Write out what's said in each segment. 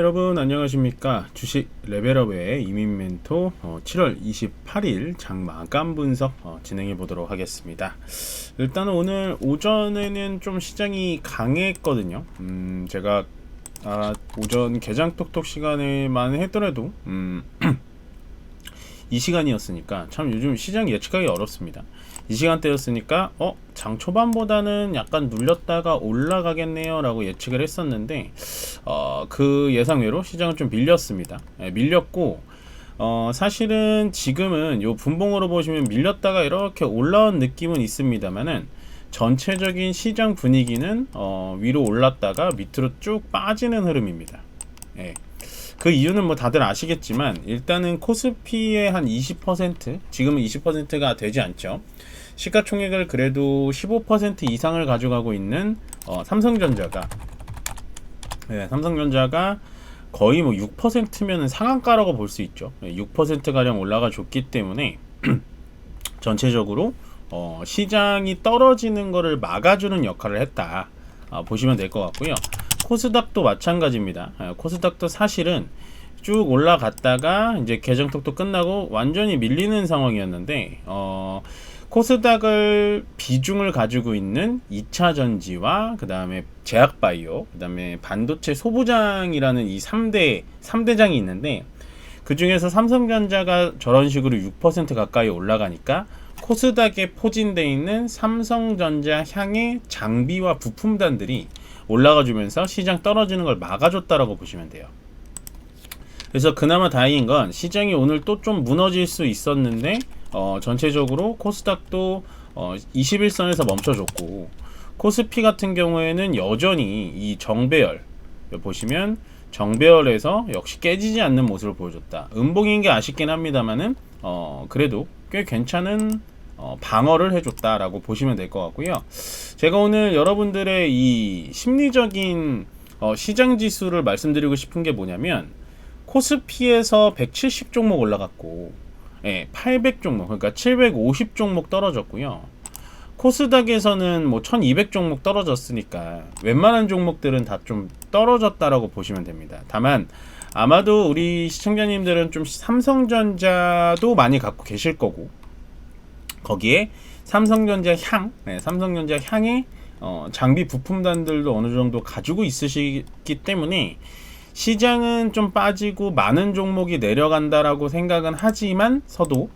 여러분 안녕하십니까. 주식 레벨업의 이민 멘토 7월 28일 장 마감 분석 진행해 보도록 하겠습니다. 일단 오늘 오전에는 좀 시장이 강했거든요. 제가 오전 개장 톡톡 시간에만 했더라도 이 시간이었으니까 참 요즘 시장 예측하기 어렵습니다. 이 시간대였으니까 장 초반보다는 약간 눌렸다가 올라가겠네요 라고 예측을 했었는데 그 예상외로 시장은 좀 밀렸습니다. 밀렸고 사실은 지금은 요 분봉으로 보시면 밀렸다가 이렇게 올라온 느낌은 있습니다만은 전체적인 시장 분위기는 위로 올랐다가 밑으로 쭉 빠지는 흐름입니다. 그 이유는 뭐 다들 아시겠지만 일단은 코스피의 한 20%, 지금은 20%가 되지 않죠. 시가총액을 그래도 15% 이상을 가져가고 있는 삼성전자가 삼성전자가 거의 뭐 6%면은 상한가라고 볼 수 있죠. 6% 가량 올라가 줬기 때문에 전체적으로 시장이 떨어지는 거를 막아주는 역할을 했다 보시면 될 것 같고요. 코스닥도 마찬가지입니다. 코스닥도 사실은 쭉 올라갔다가 이제 개정톡도 끝나고 완전히 밀리는 상황이었는데 코스닥을 비중을 가지고 있는 2차 전지와 그 다음에 제약바이오, 그 다음에 반도체 소부장이라는 이 3대장이 있는데 그 중에서 삼성전자가 저런 식으로 6% 가까이 올라가니까 코스닥에 포진되어 있는 삼성전자 향의 장비와 부품단들이 올라가주면서 시장 떨어지는 걸 막아줬다라고 보시면 돼요. 그래서 그나마 다행인 건 시장이 오늘 또 좀 무너질 수 있었는데 전체적으로 코스닥도 21선에서 멈춰줬고 코스피 같은 경우에는 여전히 이 정배열 보시면 정배열에서 역시 깨지지 않는 모습을 보여줬다. 음봉인 게 아쉽긴 합니다만은 그래도 꽤 괜찮은 방어를 해줬다라고 보시면 될 것 같고요. 제가 오늘 여러분들의 이 심리적인 시장 지수를 말씀드리고 싶은 게 뭐냐면 코스피에서 170 종목 올라갔고 800 종목 그러니까 750 종목 떨어졌고요. 코스닥에서는 뭐 1200 종목 떨어졌으니까 웬만한 종목들은 다 좀 떨어졌다라고 보시면 됩니다. 다만 아마도 우리 시청자님들은 좀 삼성전자도 많이 갖고 계실 거고 거기에 삼성전자 향의 장비 부품단들도 어느 정도 가지고 있으시기 때문에 시장은 좀 빠지고 많은 종목이 내려간다라고 생각은 하지만서도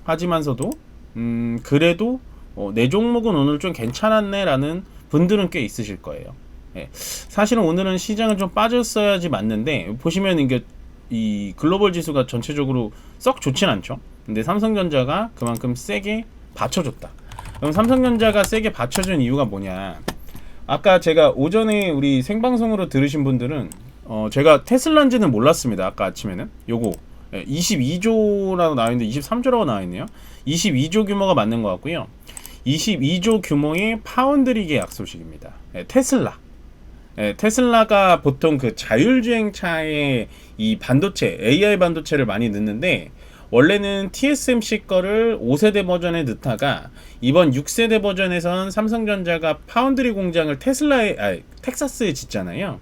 그래도 내 종목은 오늘 좀 괜찮았네라는 분들은 꽤 있으실 거예요. 사실은 오늘은 시장은 좀 빠졌어야지 맞는데 보시면 이게 이 글로벌 지수가 전체적으로 썩 좋진 않죠. 근데 삼성전자가 그만큼 세게 받쳐줬다. 그럼 삼성전자가 세게 받쳐준 이유가 뭐냐? 아까 제가 오전에 우리 생방송으로 들으신 분들은 제가 테슬라인지는 몰랐습니다. 아까 아침에는 요거 22조라고 나와있는데 23조라고 나와있네요. 22조 규모가 맞는 것 같고요. 22조 규모의 파운드리 계약 소식입니다. 테슬라가 보통 그 자율주행차에 이 반도체 AI 반도체를 많이 넣는데 원래는 TSMC 거를 5세대 버전에 넣다가 이번 6세대 버전에선 삼성전자가 파운드리 공장을 텍사스에 짓잖아요.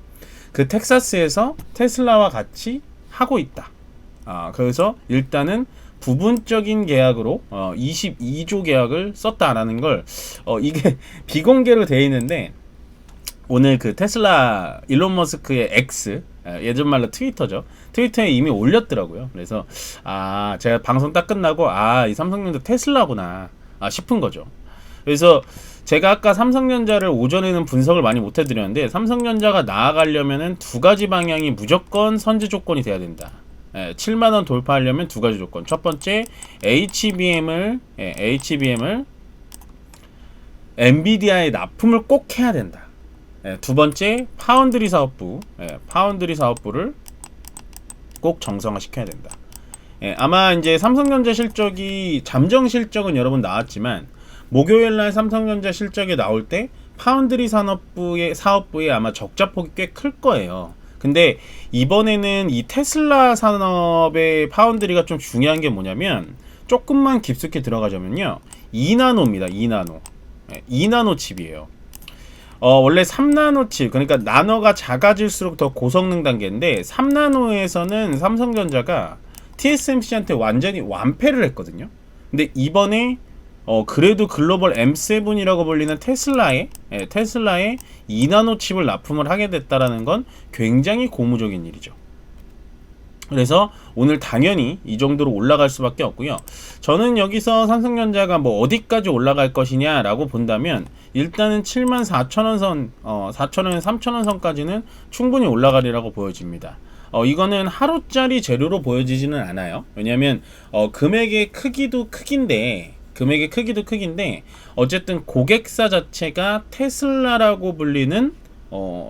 그 텍사스에서 테슬라와 같이 하고 있다. 그래서 일단은 부분적인 계약으로 22조 계약을 썼다라는 걸 이게 비공개로 되어 있는데 오늘 그 테슬라 일론 머스크의 X 예전 말로 트위터죠. 트위터에 이미 올렸더라고요. 그래서 제가 방송 딱 끝나고 이 삼성전자 테슬라구나 싶은 거죠. 그래서 제가 아까 삼성전자를 오전에는 분석을 많이 못 해드렸는데 삼성전자가 나아가려면은 두 가지 방향이 무조건 선제 조건이 돼야 된다. 7만원 돌파하려면 두 가지 조건. 첫 번째 HBM을 엔비디아에 납품을 꼭 해야 된다. 두 번째 파운드리 사업부를 꼭 정상화 시켜야 된다. 아마 이제 삼성전자 실적이 잠정 실적은 여러분 나왔지만 목요일날 삼성전자 실적이 나올 때 파운드리 사업부의 아마 적자폭이 꽤 클 거예요. 근데 이번에는 이 테슬라 산업의 파운드리가 좀 중요한 게 뭐냐면 조금만 깊숙이 들어가자면요 2나노입니다. 2나노 칩이에요. 원래 3나노 칩, 그러니까 나노가 작아질수록 더 고성능 단계인데 3나노에서는 삼성전자가 TSMC한테 완전히 완패를 했거든요. 근데 이번에 그래도 글로벌 M7이라고 불리는 테슬라의 2나노 칩을 납품을 하게 됐다라는 건 굉장히 고무적인 일이죠. 그래서 오늘 당연히 이 정도로 올라갈 수밖에 없고요. 저는 여기서 삼성전자가 뭐 어디까지 올라갈 것이냐라고 본다면 일단은 74,000원 선, 4,000원, 3,000원 선까지는 충분히 올라가리라고 보여집니다. 이거는 하루짜리 재료로 보여지지는 않아요. 왜냐하면 금액의 크기도 크긴데 어쨌든 고객사 자체가 테슬라라고 불리는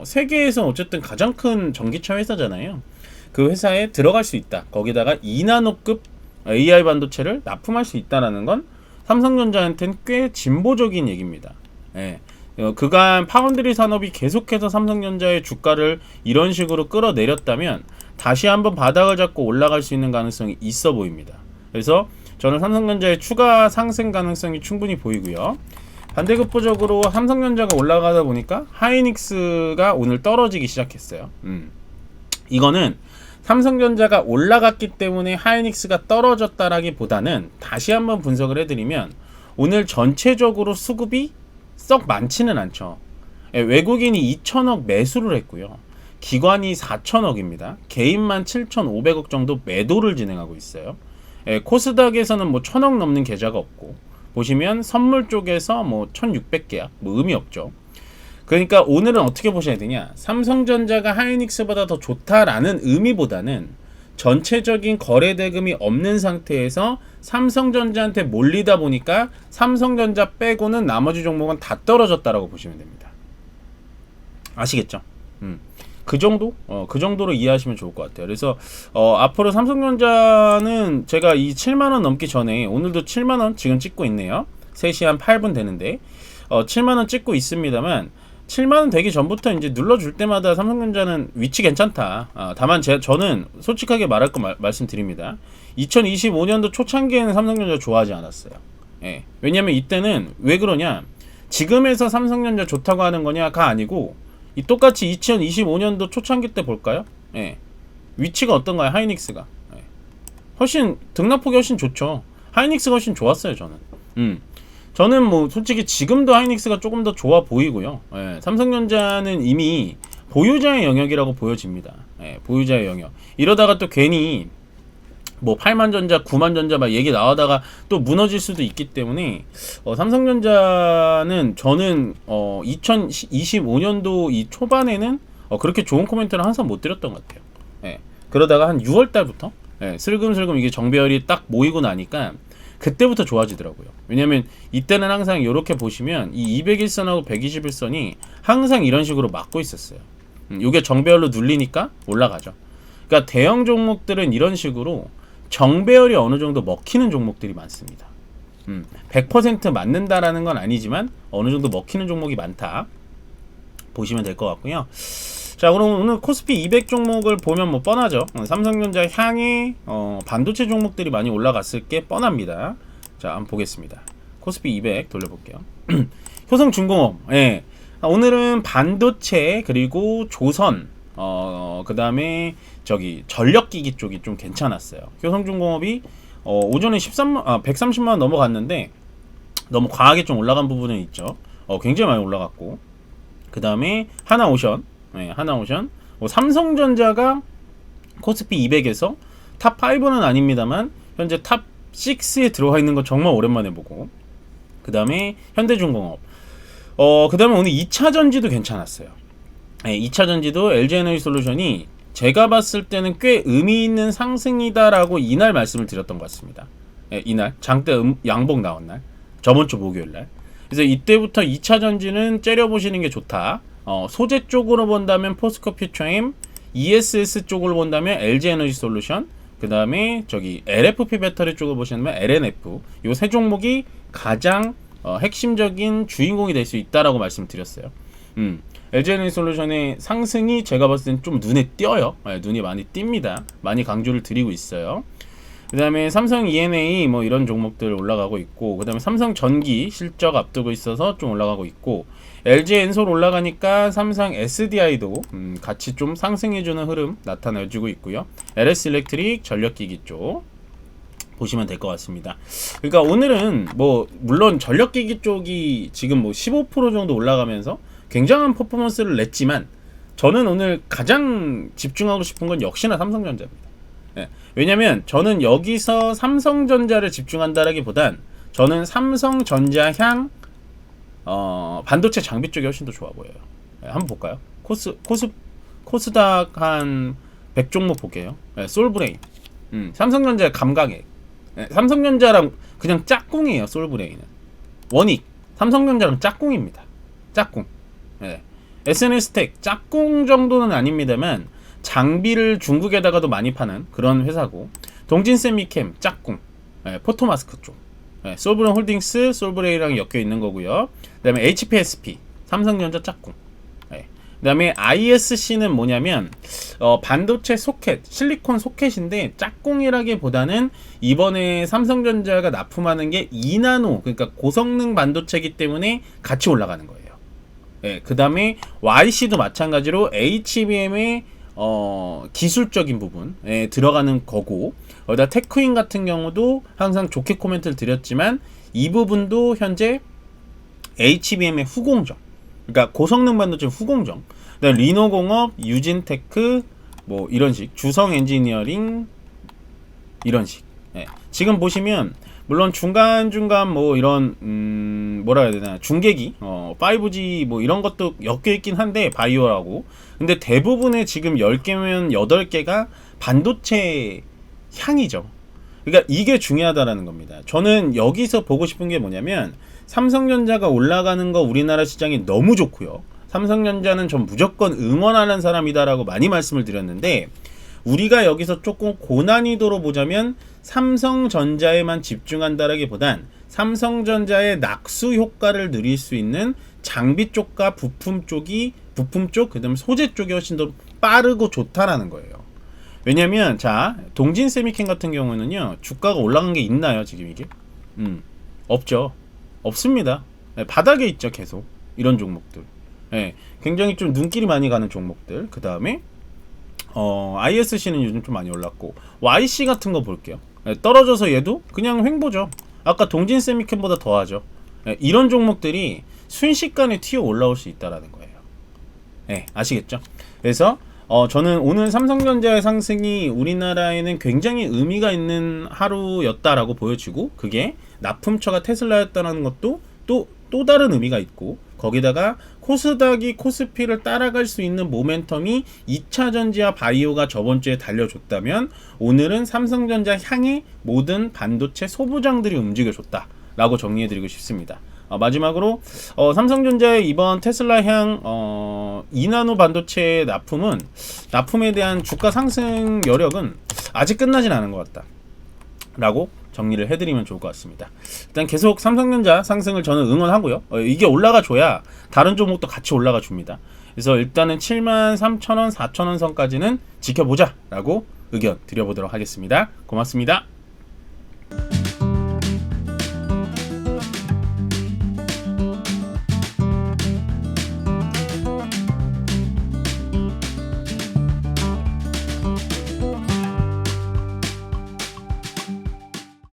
세계에서 어쨌든 가장 큰 전기차 회사잖아요. 그 회사에 들어갈 수 있다. 거기다가 2나노급 AI 반도체를 납품할 수 있다라는 건 삼성전자한테는 꽤 진보적인 얘기입니다. 예. 그간 파운드리 산업이 계속해서 삼성전자의 주가를 이런 식으로 끌어내렸다면 다시 한번 바닥을 잡고 올라갈 수 있는 가능성이 있어 보입니다. 그래서 저는 삼성전자의 추가 상승 가능성이 충분히 보이고요. 반대급부적으로 삼성전자가 올라가다 보니까 하이닉스가 오늘 떨어지기 시작했어요. 이거는 삼성전자가 올라갔기 때문에 하이닉스가 떨어졌다라기보다는 다시 한번 분석을 해드리면 오늘 전체적으로 수급이 썩 많지는 않죠. 외국인이 2천억 매수를 했고요. 기관이 4천억입니다. 개인만 7,500억 정도 매도를 진행하고 있어요. 코스닥에서는 뭐 1,000억 넘는 계좌가 없고 보시면 선물 쪽에서 뭐 1,600계약 뭐 의미 없죠. 그러니까 오늘은 어떻게 보셔야 되냐, 삼성전자가 하이닉스보다 더 좋다라는 의미보다는 전체적인 거래 대금이 없는 상태에서 삼성전자한테 몰리다 보니까 삼성전자 빼고는 나머지 종목은 다 떨어졌다라고 보시면 됩니다. 아시겠죠? 그 정도로 이해하시면 좋을 것 같아요. 그래서 앞으로 삼성전자는 제가 이 7만원 넘기 전에 오늘도 7만원 지금 찍고 있네요. 3시 한 8분 되는데 7만원 찍고 있습니다만 7만원 되기 전부터 이제 눌러줄 때마다 삼성전자는 위치 괜찮다. 다만 저는 솔직하게 말할 거 말씀드립니다. 2025년도 초창기에는 삼성전자 좋아하지 않았어요. 예. 왜냐면 이때는 왜 그러냐, 지금에서 삼성전자 좋다고 하는 거냐가 아니고 이 똑같이 2025년도 초창기 때 볼까요? 예. 위치가 어떤가요? 하이닉스가 훨씬 등락폭이 훨씬 좋죠. 하이닉스가 훨씬 좋았어요. 저는 뭐 솔직히 지금도 하이닉스가 조금 더 좋아 보이고요. 삼성전자는 이미 보유자의 영역이라고 보여집니다. 보유자의 영역. 이러다가 또 괜히 뭐 8만전자, 9만전자 막 얘기 나오다가 또 무너질 수도 있기 때문에 삼성전자는 저는 2025년도 이 초반에는 그렇게 좋은 코멘트를 항상 못 드렸던 것 같아요. 그러다가 한 6월 달부터 슬금슬금 이게 정배열이 딱 모이고 나니까 그때부터 좋아지더라고요. 왜냐면 이때는 항상 이렇게 보시면 이 201선하고 121선이 항상 이런 식으로 막고 있었어요. 이게 정배열로 눌리니까 올라가죠. 그러니까 대형 종목들은 이런 식으로 정배열이 어느 정도 먹히는 종목들이 많습니다. 100% 맞는다라는 건 아니지만 어느 정도 먹히는 종목이 많다 보시면 될 것 같고요. 자, 그럼 오늘 코스피 200 종목을 보면 뭐 뻔하죠. 삼성전자 향해 반도체 종목들이 많이 올라갔을 게 뻔합니다. 자, 한번 보겠습니다. 코스피 200 돌려볼게요. 효성중공업, 오늘은 반도체 그리고 조선, 그 다음에 저기 전력기기 쪽이 좀 괜찮았어요. 효성중공업이 오전에 130만원 넘어갔는데 너무 과하게 좀 올라간 부분은 있죠. 굉장히 많이 올라갔고, 그 다음에 하나오션, 삼성전자가 코스피 200에서 탑 5는 아닙니다만 현재 탑 6에 들어와 있는 거 정말 오랜만에 보고, 그 다음에 현대중공업, 그 다음에 오늘 2차전지도 괜찮았어요. 2차전지도 LG에너지솔루션이 제가 봤을 때는 꽤 의미 있는 상승이다라고 이날 말씀을 드렸던 것 같습니다. 이날 장대 양봉 나온 날, 저번 주 목요일 날. 그래서 이때부터 2차전지는 째려보시는 게 좋다. 소재 쪽으로 본다면 포스코 퓨처엠, ESS 쪽으로 본다면 LG에너지솔루션, 그 다음에 저기 LFP 배터리 쪽을 보시면 LNF, 요 세 종목이 가장 핵심적인 주인공이 될 수 있다라고 말씀드렸어요. LG에너지솔루션의 상승이 제가 봤을 땐 좀 눈에 띄어요. 눈이 많이 띕니다. 많이 강조를 드리고 있어요. 그다음에 삼성 ENA 뭐 이런 종목들 올라가고 있고, 그다음에 삼성 전기 실적 앞두고 있어서 좀 올라가고 있고, LG 엔솔 올라가니까 삼성 SDI도 같이 좀 상승해주는 흐름 나타내주고 있고요. LS 일렉트릭 전력기기 쪽 보시면 될 것 같습니다. 그러니까 오늘은 뭐 물론 전력기기 쪽이 지금 뭐 15% 정도 올라가면서 굉장한 퍼포먼스를 냈지만, 저는 오늘 가장 집중하고 싶은 건 역시나 삼성전자입니다. 네. 왜냐면 저는 여기서 삼성전자를 집중한다라기보단 저는 삼성전자 향 반도체 장비 쪽이 훨씬 더 좋아 보여요. 네, 한번 볼까요? 코스닥 한 100종목 볼게요. 네, 솔브레인. 삼성전자 감각에. 네, 삼성전자랑 그냥 짝꿍이에요. 솔브레인은. 원익. 삼성전자랑 짝꿍입니다. 짝꿍. 네. SNS텍 짝꿍 정도는 아닙니다만 장비를 중국에다가도 많이 파는 그런 회사고, 동진세미캠 짝꿍, 포토마스크 쪽, 솔브레인 홀딩스 솔브레인이랑 엮여 있는 거고요. 그다음에 HPSP 삼성전자 짝꿍. 그다음에 ISC는 뭐냐면 반도체 소켓, 실리콘 소켓인데 짝꿍이라기보다는 이번에 삼성전자가 납품하는 게 2나노, 그러니까 고성능 반도체이기 때문에 같이 올라가는 거예요. 그 다음에 YC도 마찬가지로 HBM의 기술적인 부분에 들어가는 거고, 거기다 테크윈 같은 경우도 항상 좋게 코멘트를 드렸지만 이 부분도 현재 HBM의 후공정, 그러니까 고성능 반도체 후공정, 그다음 리노공업, 유진테크 뭐 이런 식, 주성 엔지니어링 이런 식. 지금 보시면 물론 중간중간 뭐 이런 뭐라 해야 되나, 중계기 5G 뭐 이런 것도 엮여 있긴 한데 바이오라고. 근데 대부분의 지금 10개면 8개가 반도체 향이죠. 그러니까 이게 중요하다라는 겁니다. 저는 여기서 보고 싶은 게 뭐냐면, 삼성전자가 올라가는 거 우리나라 시장이 너무 좋고요. 삼성전자는 전 무조건 응원하는 사람이다라고 많이 말씀을 드렸는데, 우리가 여기서 조금 고난이도로 보자면 삼성전자에만 집중한다라기보단 삼성전자의 낙수 효과를 누릴 수 있는 장비 쪽과 부품 쪽, 그다음 소재 쪽이 훨씬 더 빠르고 좋다라는 거예요. 왜냐면 자, 동진세미캠 같은 경우는요, 주가가 올라간 게 있나요 지금 이게? 없죠. 없습니다. 바닥에 있죠 계속 이런 종목들. 굉장히 좀 눈길이 많이 가는 종목들. 그 다음에 ISC는 요즘 좀 많이 올랐고, YC 같은 거 볼게요. 떨어져서 얘도 그냥 횡보죠. 아까 동진세미캠보다 더하죠. 이런 종목들이 순식간에 튀어 올라올 수 있다라는 거예요. 아시겠죠? 그래서 저는 오늘 삼성전자의 상승이 우리나라에는 굉장히 의미가 있는 하루였다라고 보여지고, 그게 납품처가 테슬라였다는 것도 또 다른 의미가 있고, 거기다가 코스닥이 코스피를 따라갈 수 있는 모멘텀이 2차전지와 바이오가 저번주에 달려줬다면, 오늘은 삼성전자 향해 모든 반도체 소부장들이 움직여줬다 라고 정리해드리고 싶습니다. 마지막으로 삼성전자의 이번 테슬라 향 2나노 반도체 납품에 대한 주가 상승 여력은 아직 끝나진 않은 것 같다 라고 정리를 해드리면 좋을 것 같습니다. 일단 계속 삼성전자 상승을 저는 응원하고요. 이게 올라가 줘야 다른 종목도 같이 올라가 줍니다. 그래서 일단은 73,000원, 4,000원 선까지는 지켜보자 라고 의견 드려보도록 하겠습니다. 고맙습니다.